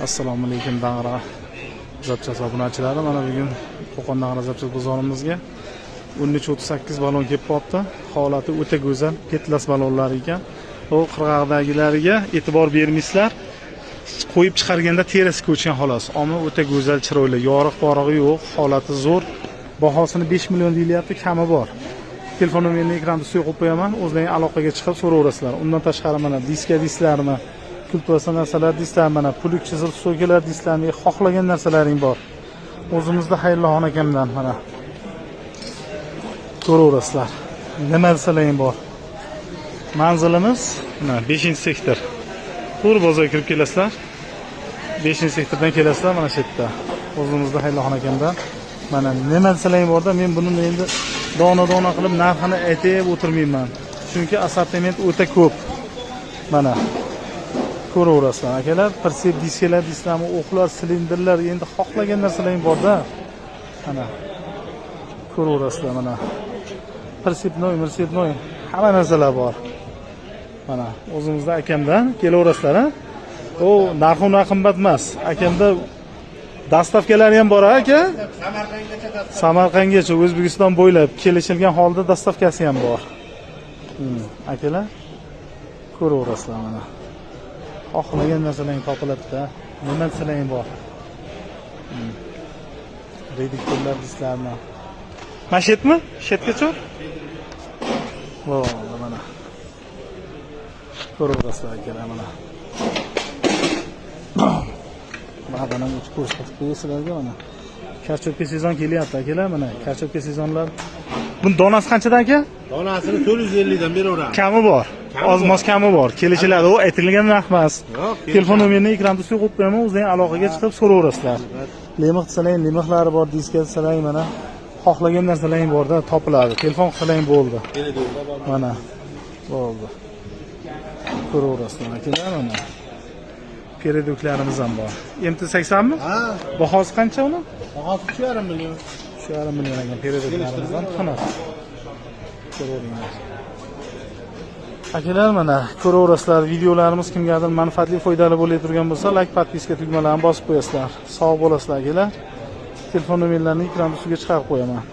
Assalomu alaykum Dang'ara zapchas obunachilari. Mana bugun Qo'qon Dang'ara zapchas bozorimizga 1338 balon kelib qolibdi. Holati o'ta go'zal, ketlas balonlar ekan. Bu qirg'oqdagilariga e'tibor bermisizlar. Qo'yib chiqarganda terisi ko'chgan xolos. Ammo o'ta go'zal, chiroyli, yoriq porig'i yo'q, holati zo'r. Bahosini 5 million deyilyapti, kami bor. Telefon nomerini ekranda ustiga qo'yib qo'yaman. O'zlaring aloqaga chiqib so'raverasizlar. Undan tashqari mana disklarmi, kultuvasa narsalar disklar, mana pulik chizil so'kalar disklarni xohlagan narsalaring bor. O'zimizda Xayrullohxon akamdan mana ko'raverasizlar. Nima desalaring bor. Manzilimiz mana 5-sektor. To'g'ri bozorga kirib kelasizlar. 5-sektordan kelasizlar mana shu yerda. O'zimizda Xayrullohxon akamdan mana nima desalaring borda, men buni endi dona qilib narxini aytib o'tirmayman. Chunki assortiment o'ta ko'p. Mana ko'raverasizlar akalar, persep diskalar, disklarmi, o'qlar, silindrlar, endi xohlagan narsalaring borda. Mana ko'raverasizlar mana. Persepnoy, hamma narsalar bor. Mana o'zimizda akamdan kelaverasizlar, ha? O, narxi qimmat emas. Akamda dastavkalari ham bor aka? Samarqandgacha, O'zbekiston bo'ylab kelishilgan holda dastavkasi ham bor. Akalar ko'raverasizlar mana. Xohlagan narsalaring topiladi-da. Nima desalaring bor. Reduktorlar disklarni. Mashetmi? Shetgacha? Bo'ldi mana. Ko'raverasizlar akalar mana. Ba'zan uch ko'rsatib qo'yasizlarga mana. Karchopka sezon kelyapti akalar mana. Karchopka sezonlar. Buni donasi qanchadan aka? Donasini 450 dan beraveramiz. Kami bor. Ozmoz kami bor. Kelishiladi. U aytilgan narx emas. Telefon nomerini ekranda ustiga qo'yib qo'yaman. O'zlaring aloqaga chiqib so'raverasizlar. Lemix desalaring, lemixlari bor, diska desalaring mana. Xohlagan narsalaring borda topiladi. Telefon qilsalaring bo'ldi. Mana. Bo'ldi. Ko'raverasizlar akalar mana. Pereduklarimiz ham bor. MT80 mi? Ha. Bahosi qancha uni? Bahosi 3,5 million. 3,5 million ekan pereduklarimiz ham qanot. Ko'raveringlar. Akalar mana ko'raverasizlar, videolarimiz kimgadir manfaatli, foydali bo'lib turgan bo'lsa, like, podpiska tugmalarini bosib qo'yasizlar. Sog' bo'lasizlar akalar. Telefon nomerlarini ekranda ustiga chiqarib qo'yaman.